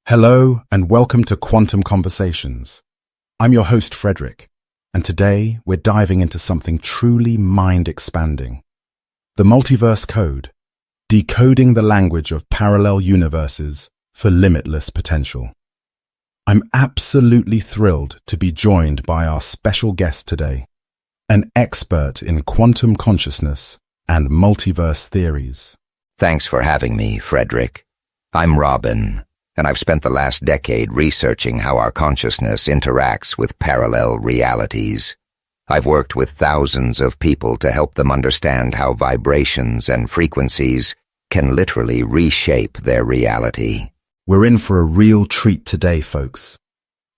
Hello and welcome to Quantum Conversations. I'm your host, Frederick, and today we're diving into something truly mind-expanding. The multiverse code, decoding the language of parallel universes for limitless potential. I'm absolutely thrilled to be joined by our special guest today, an expert in quantum consciousness and multiverse theories. Thanks for having me, Frederick. I'm Robin, and I've spent the last decade researching how our consciousness interacts with parallel realities. I've worked with thousands of people to help them understand how vibrations and frequencies can literally reshape their reality. We're in for a real treat today, folks.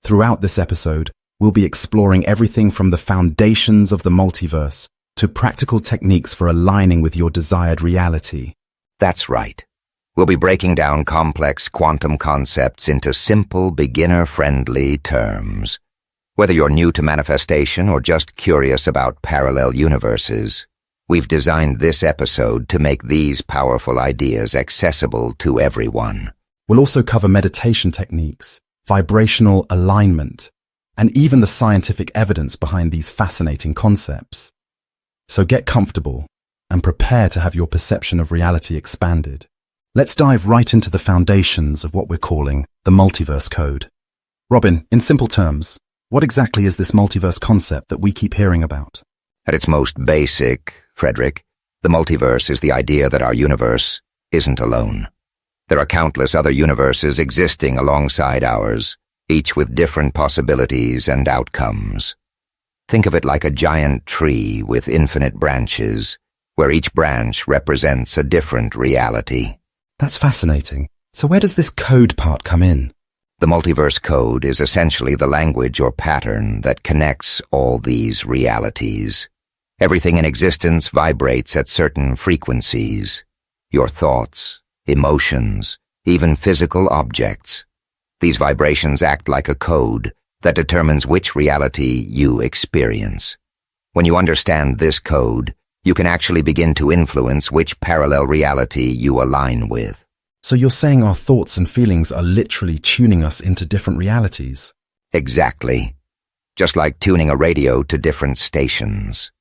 Throughout this episode, we'll be exploring everything from the foundations of the multiverse to practical techniques for aligning with your desired reality. That's right. We'll be breaking down complex quantum concepts into simple, beginner-friendly terms. Whether you're new to manifestation or just curious about parallel universes, we've designed this episode to make these powerful ideas accessible to everyone. We'll also cover meditation techniques, vibrational alignment, and even the scientific evidence behind these fascinating concepts. So get comfortable and prepare to have your perception of reality expanded. Let's dive right into the foundations of what we're calling the multiverse code. Robin, in simple terms, what exactly is this multiverse concept that we keep hearing about? At its most basic, Frederick, the multiverse is the idea that our universe isn't alone. There are countless other universes existing alongside ours, each with different possibilities and outcomes. Think of it like a giant tree with infinite branches, where each branch represents a different reality. That's fascinating. So where does this code part come in? The multiverse code is essentially the language or pattern that connects all these realities. Everything in existence vibrates at certain frequencies. Your thoughts, emotions, even physical objects. These vibrations act like a code that determines which reality you experience. When you understand this code, you can actually begin to influence which parallel reality you align with. So you're saying our thoughts and feelings are literally tuning us into different realities? Exactly. Just like tuning a radio to different stations.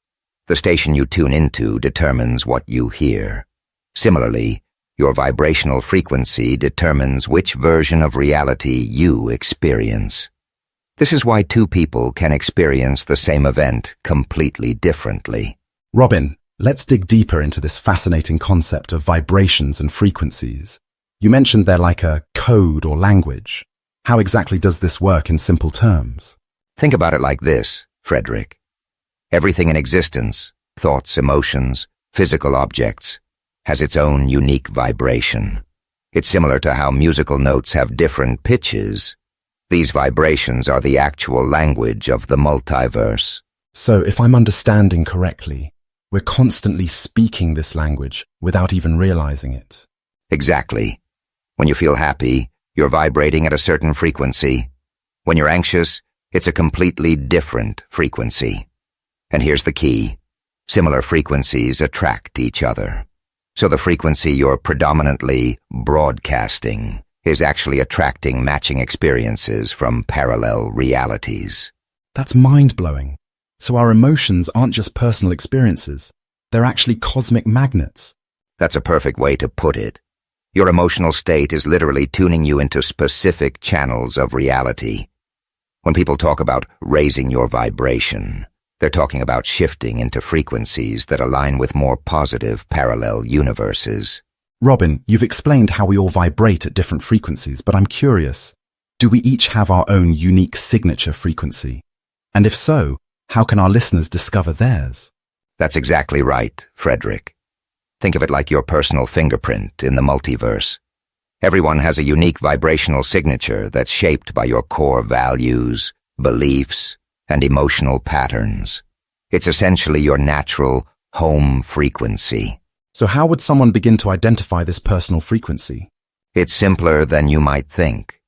The station you tune into determines what you hear. Similarly, your vibrational frequency determines which version of reality you experience. This is why two people can experience the same event completely differently. Robin, let's dig deeper into this fascinating concept of vibrations and frequencies. You mentioned they're like a code or language. How exactly does this work in simple terms? Think about it like this, Frederick. Everything in existence, thoughts, emotions, physical objects, has its own unique vibration. It's similar to how musical notes have different pitches. These vibrations are the actual language of the multiverse. So if I'm understanding correctly, we're constantly speaking this language without even realizing it. Exactly. When you feel happy, you're vibrating at a certain frequency. When you're anxious, it's a completely different frequency. And here's the key. Similar frequencies attract each other. So the frequency you're predominantly broadcasting is actually attracting matching experiences from parallel realities. That's mind-blowing. So our emotions aren't just personal experiences. They're actually cosmic magnets. That's a perfect way to put it. Your emotional state is literally tuning you into specific channels of reality. When people talk about raising your vibration, they're talking about shifting into frequencies that align with more positive parallel universes. Robin, you've explained how we all vibrate at different frequencies, but I'm curious. Do we each have our own unique signature frequency? And if so, how can our listeners discover theirs? That's exactly right, Frederick. Think of it like your personal fingerprint in the multiverse. Everyone has a unique vibrational signature that's shaped by your core values, beliefs, and emotional patterns. It's essentially your natural home frequency. So how would someone begin to identify this personal frequency? It's simpler than you might think.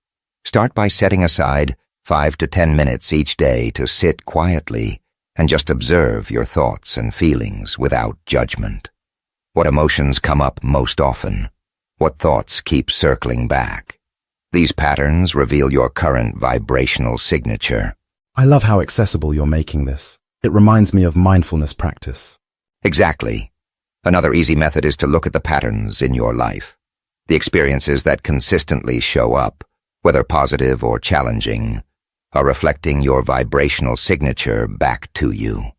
Start by setting aside 5 to 10 minutes each day to sit quietly and just observe your thoughts and feelings without judgment. What emotions come up most often? What thoughts keep circling back? These patterns reveal your current vibrational signature. I love how accessible you're making this. It reminds me of mindfulness practice. Exactly. Another easy method is to look at the patterns in your life. The experiences that consistently show up, whether positive or challenging, are reflecting your vibrational signature back to you.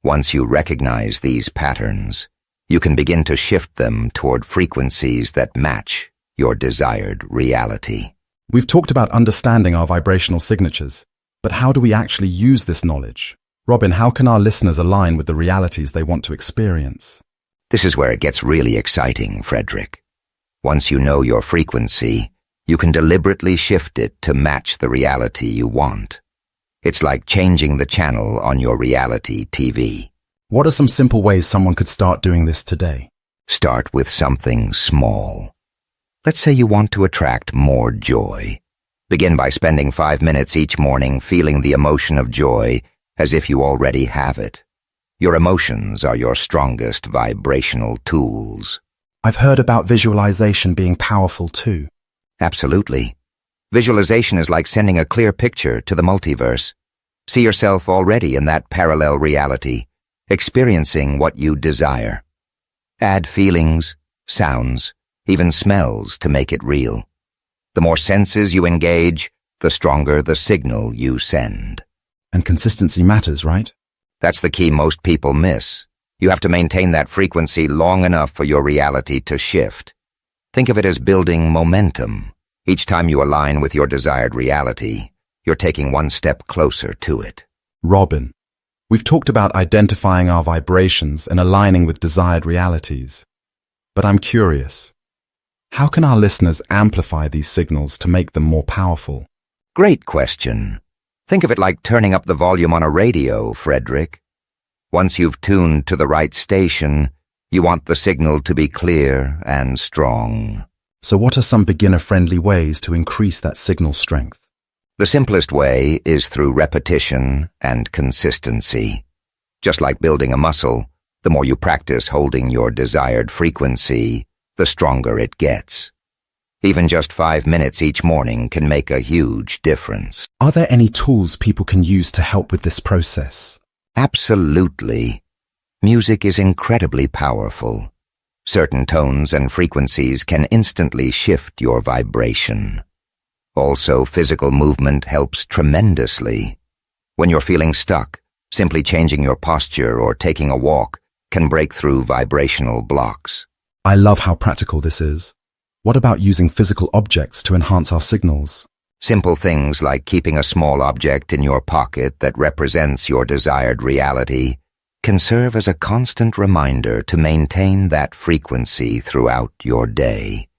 Once you recognize these patterns, you can begin to shift them toward frequencies that match your desired reality. We've talked about understanding our vibrational signatures, but how do we actually use this knowledge? Robin, how can our listeners align with the realities they want to experience? This is where it gets really exciting, Frederick. Once you know your frequency, you can deliberately shift it to match the reality you want. It's like changing the channel on your reality TV. What are some simple ways someone could start doing this today? Start with something small. Let's say you want to attract more joy. Begin by spending 5 minutes each morning feeling the emotion of joy as if you already have it. Your emotions are your strongest vibrational tools. I've heard about visualization being powerful too. Absolutely. Visualization is like sending a clear picture to the multiverse. See yourself already in that parallel reality, experiencing what you desire. Add feelings, sounds, even smells to make it real. The more senses you engage, the stronger the signal you send. And consistency matters, right? That's the key most people miss. You have to maintain that frequency long enough for your reality to shift. Think of it as building momentum. Each time you align with your desired reality, you're taking one step closer to it. Robin, we've talked about identifying our vibrations and aligning with desired realities. But I'm curious, how can our listeners amplify these signals to make them more powerful? Great question. Think of it like turning up the volume on a radio, Frederick. Once you've tuned to the right station, you want the signal to be clear and strong. So what are some beginner-friendly ways to increase that signal strength? The simplest way is through repetition and consistency. Just like building a muscle, the more you practice holding your desired frequency, the stronger it gets. Even just 5 minutes each morning can make a huge difference. Are there any tools people can use to help with this process? Absolutely. Music is incredibly powerful. Certain tones and frequencies can instantly shift your vibration. Also, physical movement helps tremendously. When you're feeling stuck, simply changing your posture or taking a walk can break through vibrational blocks. I love how practical this is. What about using physical objects to enhance our signals? Simple things like keeping a small object in your pocket that represents your desired reality can serve as a constant reminder to maintain that frequency throughout your day.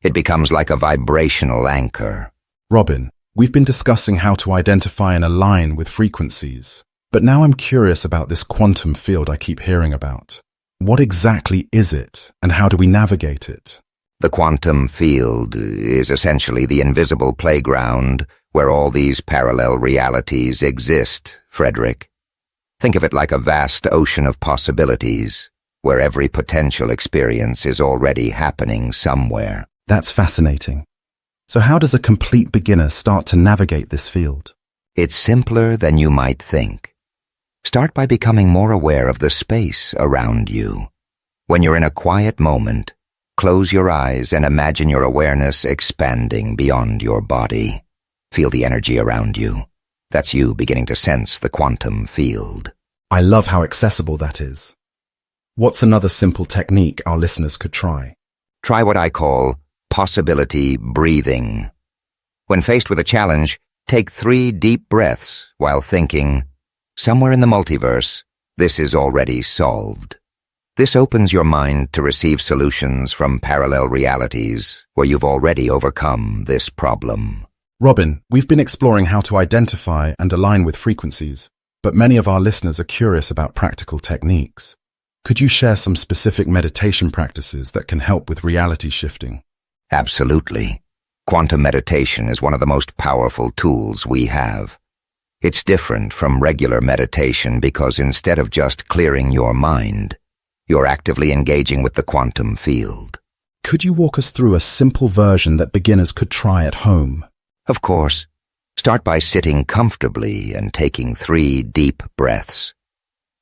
It becomes like a vibrational anchor. Robin, we've been discussing how to identify and align with frequencies, but now I'm curious about this quantum field I keep hearing about. What exactly is it, and how do we navigate it? The quantum field is essentially the invisible playground where all these parallel realities exist, Frederick. Think of it like a vast ocean of possibilities, where every potential experience is already happening somewhere. That's fascinating. So how does a complete beginner start to navigate this field? It's simpler than you might think. Start by becoming more aware of the space around you. When you're in a quiet moment, close your eyes and imagine your awareness expanding beyond your body. Feel the energy around you. That's you beginning to sense the quantum field. I love how accessible that is. What's another simple technique our listeners could try? Try what I call possibility breathing. When faced with a challenge, take 3 deep breaths while thinking, somewhere in the multiverse, this is already solved. This opens your mind to receive solutions from parallel realities where you've already overcome this problem. Robin, we've been exploring how to identify and align with frequencies, but many of our listeners are curious about practical techniques. Could you share some specific meditation practices that can help with reality shifting? Absolutely. Quantum meditation is one of the most powerful tools we have. It's different from regular meditation because instead of just clearing your mind, you're actively engaging with the quantum field. could you walk us through a simple version that beginners could try at home? Of course. Start by sitting comfortably and taking 3 deep breaths.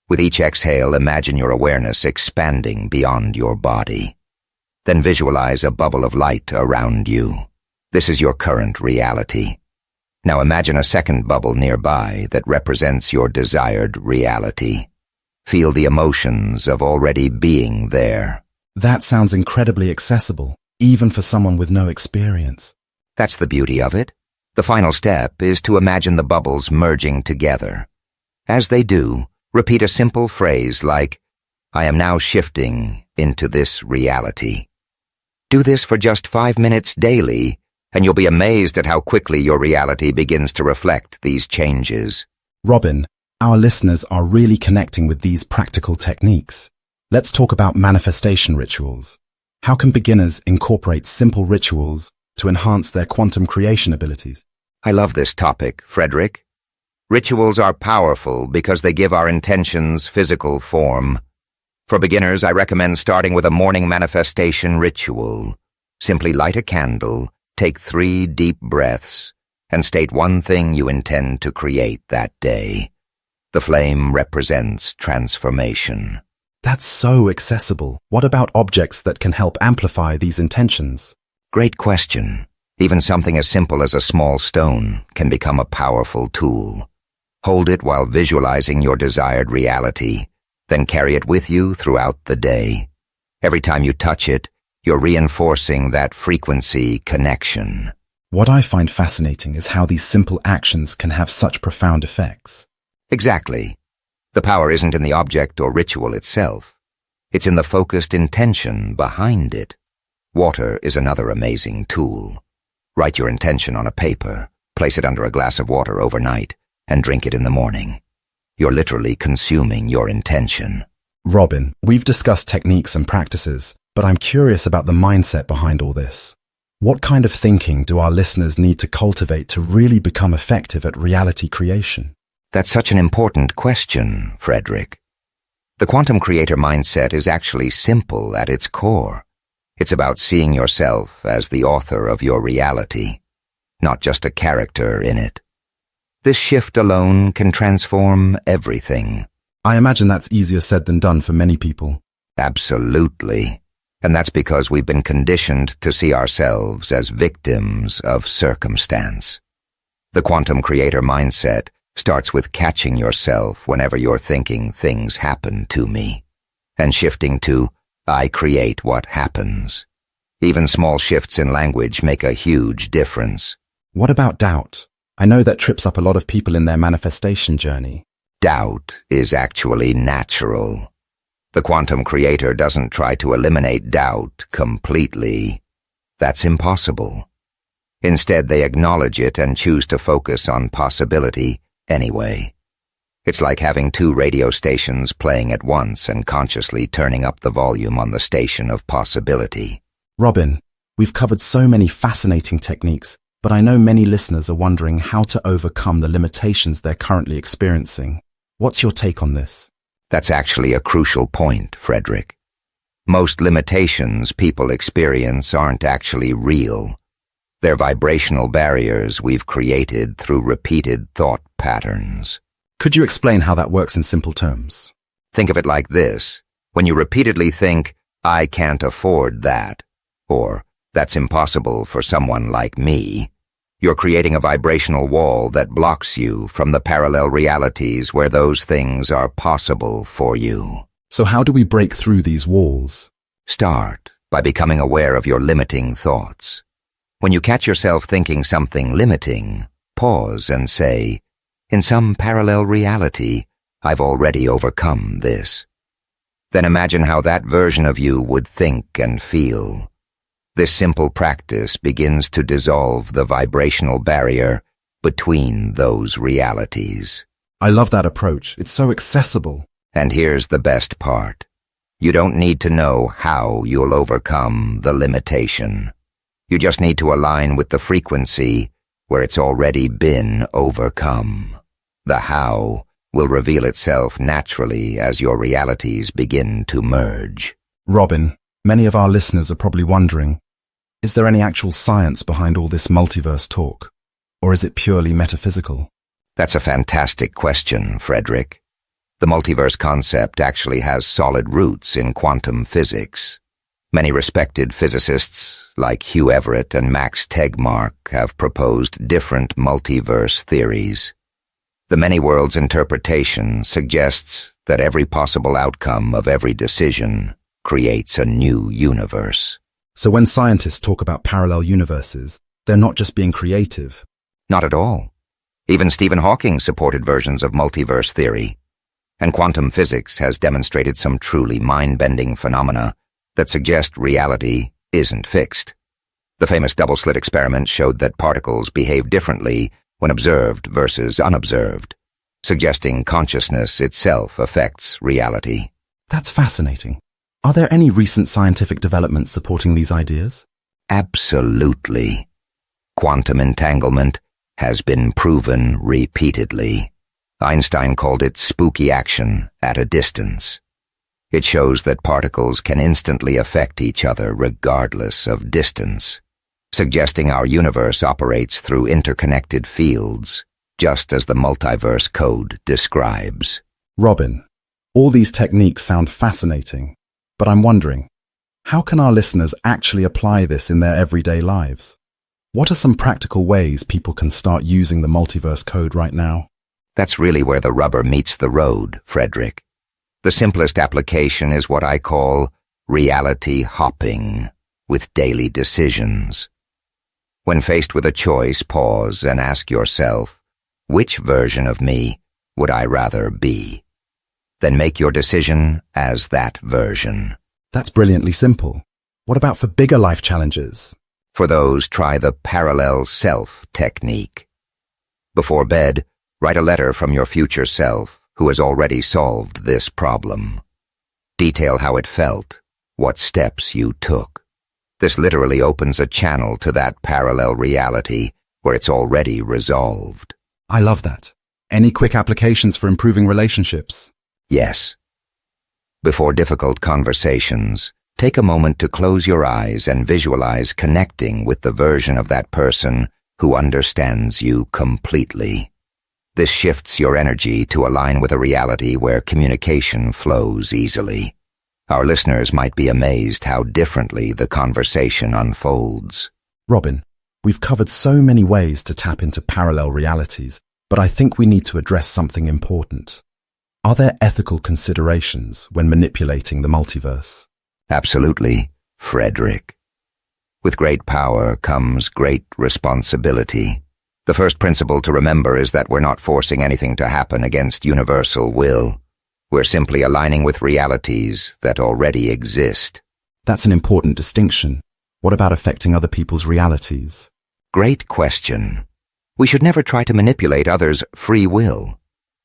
With each exhale, imagine your awareness expanding beyond your body. Then visualize a bubble of light around you. This is your current reality. Now imagine a second bubble nearby that represents your desired reality. Feel the emotions of already being there. That sounds incredibly accessible, even for someone with no experience. That's the beauty of it. The final step is to imagine the bubbles merging together. As they do, repeat a simple phrase like, "I am now shifting into this reality." Do this for just 5 minutes daily, and you'll be amazed at how quickly your reality begins to reflect these changes. Robin, our listeners are really connecting with these practical techniques. Let's talk about manifestation rituals. How can beginners incorporate simple rituals to enhance their quantum creation abilities? I love this topic, Frederick. Rituals are powerful because they give our intentions physical form. For beginners, I recommend starting with a morning manifestation ritual. Simply light a candle, take 3 deep breaths, and state one thing you intend to create that day. The flame represents transformation. That's so accessible. What about objects that can help amplify these intentions? Great question. Even something as simple as a small stone can become a powerful tool. Hold it while visualizing your desired reality, then carry it with you throughout the day. Every time you touch it, you're reinforcing that frequency connection. What I find fascinating is how these simple actions can have such profound effects. Exactly. The power isn't in the object or ritual itself. It's in the focused intention behind it. Water is another amazing tool. Write your intention on a paper, place it under a glass of water overnight, and drink it in the morning. You're literally consuming your intention. Robin, we've discussed techniques and practices, but I'm curious about the mindset behind all this. What kind of thinking do our listeners need to cultivate to really become effective at reality creation? That's such an important question, Frederick. The quantum creator mindset is actually simple at its core. It's about seeing yourself as the author of your reality, not just a character in it. This shift alone can transform everything. I imagine that's easier said than done for many people. Absolutely. And that's because we've been conditioned to see ourselves as victims of circumstance. The quantum creator mindset starts with catching yourself whenever you're thinking things happen to me, and shifting to I create what happens. Even small shifts in language make a huge difference. What about doubt? I know that trips up a lot of people in their manifestation journey. Doubt is actually natural. The quantum creator doesn't try to eliminate doubt completely. That's impossible. Instead, they acknowledge it and choose to focus on possibility anyway. It's like having 2 radio stations playing at once and consciously turning up the volume on the station of possibility. Robin, we've covered so many fascinating techniques, but I know many listeners are wondering how to overcome the limitations they're currently experiencing. What's your take on this? That's actually a crucial point, Frederick. Most limitations people experience aren't actually real. They're vibrational barriers we've created through repeated thought patterns. Could you explain how that works in simple terms? Think of it like this. When you repeatedly think, I can't afford that, or that's impossible for someone like me, you're creating a vibrational wall that blocks you from the parallel realities where those things are possible for you. So how do we break through these walls? Start by becoming aware of your limiting thoughts. When you catch yourself thinking something limiting, pause and say, in some parallel reality, I've already overcome this. Then imagine how that version of you would think and feel. This simple practice begins to dissolve the vibrational barrier between those realities. I love that approach. It's so accessible. And here's the best part. You don't need to know how you'll overcome the limitation. You just need to align with the frequency where it's already been overcome. The how will reveal itself naturally as your realities begin to merge. Robin, Many of our listeners are probably wondering, is there any actual science behind all this multiverse talk? Or is it purely metaphysical? That's a fantastic question, Frederick. The multiverse concept actually has solid roots in quantum physics. Many respected physicists, like Hugh Everett and Max Tegmark, have proposed different multiverse theories. The many worlds interpretation suggests that every possible outcome of every decision creates a new universe. So when scientists talk about parallel universes, they're not just being creative. Not at all. Even Stephen Hawking supported versions of multiverse theory. And quantum physics has demonstrated some truly mind-bending phenomena that suggest reality isn't fixed. The famous double-slit experiment showed that particles behave differently when observed versus unobserved, suggesting consciousness itself affects reality. That's fascinating. Are there any recent scientific developments supporting these ideas? Absolutely. Quantum entanglement has been proven repeatedly. Einstein called it spooky action at a distance. It shows that particles can instantly affect each other regardless of distance, suggesting our universe operates through interconnected fields, just as the multiverse code describes. Robin, all these techniques sound fascinating, but I'm wondering, how can our listeners actually apply this in their everyday lives? What are some practical ways people can start using the multiverse code right now? That's really where the rubber meets the road, Frederick. The simplest application is what I call reality hopping with daily decisions. When faced with a choice, pause and ask yourself, which version of me would I rather be? Then make your decision as that version. That's brilliantly simple. What about for bigger life challenges? For those, try the parallel self technique. Before bed, write a letter from your future self who has already solved this problem. Detail how it felt, what steps you took. This literally opens a channel to that parallel reality where it's already resolved. I love that. Any quick applications for improving relationships? Yes. Before difficult conversations, take a moment to close your eyes and visualize connecting with the version of that person who understands you completely. This shifts your energy to align with a reality where communication flows easily. Our listeners might be amazed how differently the conversation unfolds. Robin, we've covered so many ways to tap into parallel realities, but I think we need to address something important. Are there ethical considerations when manipulating the multiverse? Absolutely, Frederick. With great power comes great responsibility. The first principle to remember is that we're not forcing anything to happen against universal will. We're simply aligning with realities that already exist. That's an important distinction. What about affecting other people's realities? Great question. We should never try to manipulate others' free will.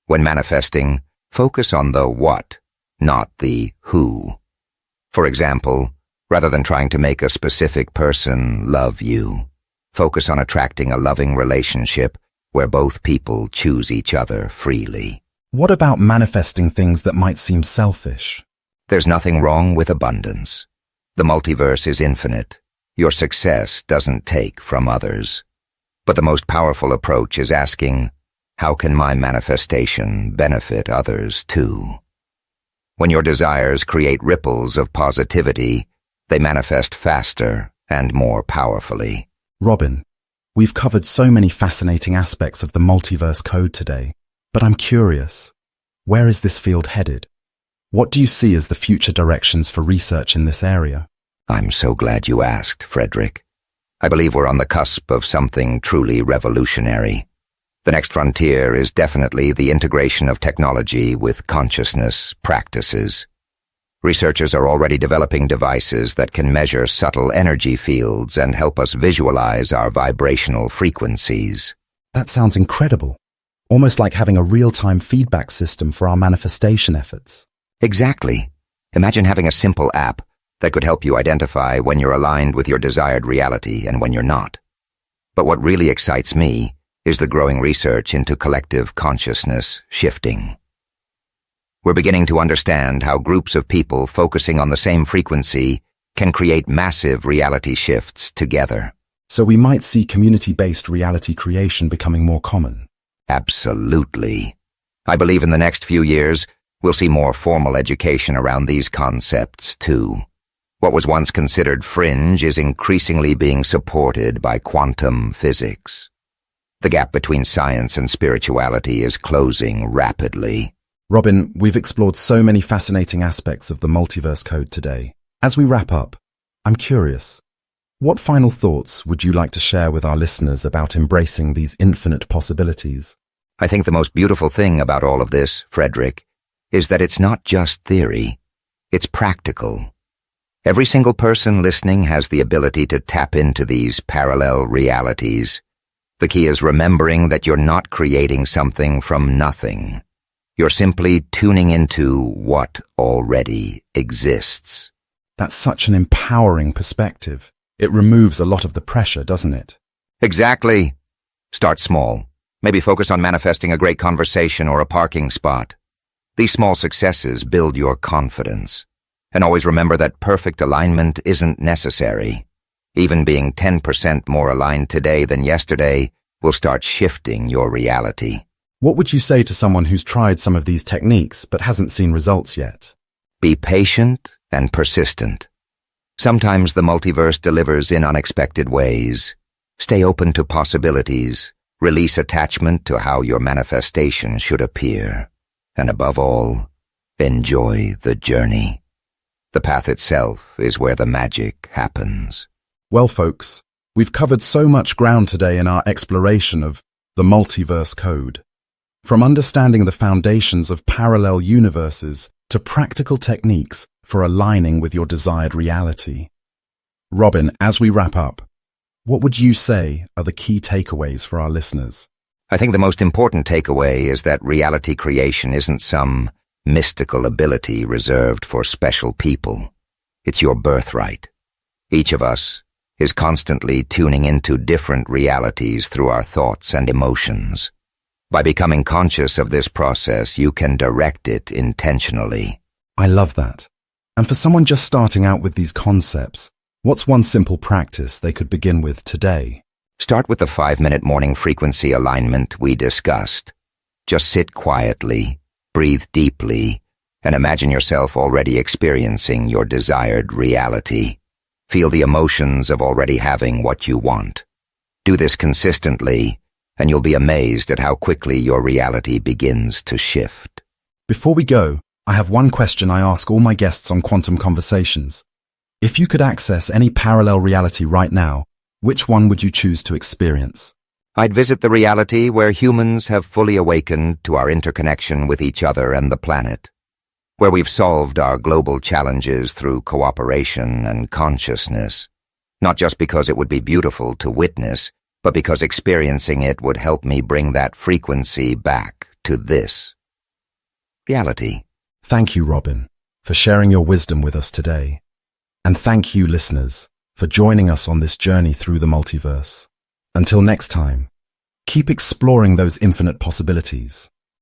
When manifesting, focus on the what, not the who. For example, rather than trying to make a specific person love you, focus on attracting a loving relationship where both people choose each other freely. What about manifesting things that might seem selfish? There's nothing wrong with abundance. The multiverse is infinite. Your success doesn't take from others. But the most powerful approach is asking, how can my manifestation benefit others too? When your desires create ripples of positivity, they manifest faster and more powerfully. Robin, we've covered so many fascinating aspects of the multiverse code today, but I'm curious, where is this field headed? What do you see as the future directions for research in this area? I'm so glad you asked, Frederick. I believe we're on the cusp of something truly revolutionary. The next frontier is definitely the integration of technology with consciousness practices. Researchers are already developing devices that can measure subtle energy fields and help us visualize our vibrational frequencies. That sounds incredible. Almost like having a real-time feedback system for our manifestation efforts. Exactly. Imagine having a simple app that could help you identify when you're aligned with your desired reality and when you're not. But what really excites me is the growing research into collective consciousness shifting. We're beginning to understand how groups of people focusing on the same frequency can create massive reality shifts together. So we might see community-based reality creation becoming more common. Absolutely. I believe in the next few years, we'll see more formal education around these concepts, too. What was once considered fringe is increasingly being supported by quantum physics. The gap between science and spirituality is closing rapidly. Robin, we've explored so many fascinating aspects of the multiverse code today. As we wrap up, I'm curious, what final thoughts would you like to share with our listeners about embracing these infinite possibilities? I think the most beautiful thing about all of this, Frederick, is that it's not just theory. It's practical. Every single person listening has the ability to tap into these parallel realities. The key is remembering that you're not creating something from nothing. You're simply tuning into what already exists. That's such an empowering perspective. It removes a lot of the pressure, doesn't it? Exactly. Start small. Maybe focus on manifesting a great conversation or a parking spot. These small successes build your confidence. And always remember that perfect alignment isn't necessary. Even being 10% more aligned today than yesterday will start shifting your reality. What would you say to someone who's tried some of these techniques but hasn't seen results yet? Be patient and persistent. Sometimes the multiverse delivers in unexpected ways. Stay open to possibilities. Release attachment to how your manifestation should appear. And above all, enjoy the journey. The path itself is where the magic happens. Well, folks, we've covered so much ground today in our exploration of the multiverse code. From understanding the foundations of parallel universes to practical techniques for aligning with your desired reality. Robin, as we wrap up, what would you say are the key takeaways for our listeners? I think the most important takeaway is that reality creation isn't some mystical ability reserved for special people. It's your birthright. Each of us is constantly tuning into different realities through our thoughts and emotions. By becoming conscious of this process, you can direct it intentionally. I love that. And for someone just starting out with these concepts, what's one simple practice they could begin with today? Start with the 5-minute morning frequency alignment we discussed. Just sit quietly, breathe deeply, and imagine yourself already experiencing your desired reality. Feel the emotions of already having what you want. Do this consistently, and you'll be amazed at how quickly your reality begins to shift. Before we go, I have one question I ask all my guests on Quantum Conversations. If you could access any parallel reality right now, which one would you choose to experience? I'd visit the reality where humans have fully awakened to our interconnection with each other and the planet, where we've solved our global challenges through cooperation and consciousness, not just because it would be beautiful to witness, but because experiencing it would help me bring that frequency back to this reality. Thank you, Robin, for sharing your wisdom with us today. And thank you, listeners, for joining us on this journey through the multiverse. Until next time, keep exploring those infinite possibilities.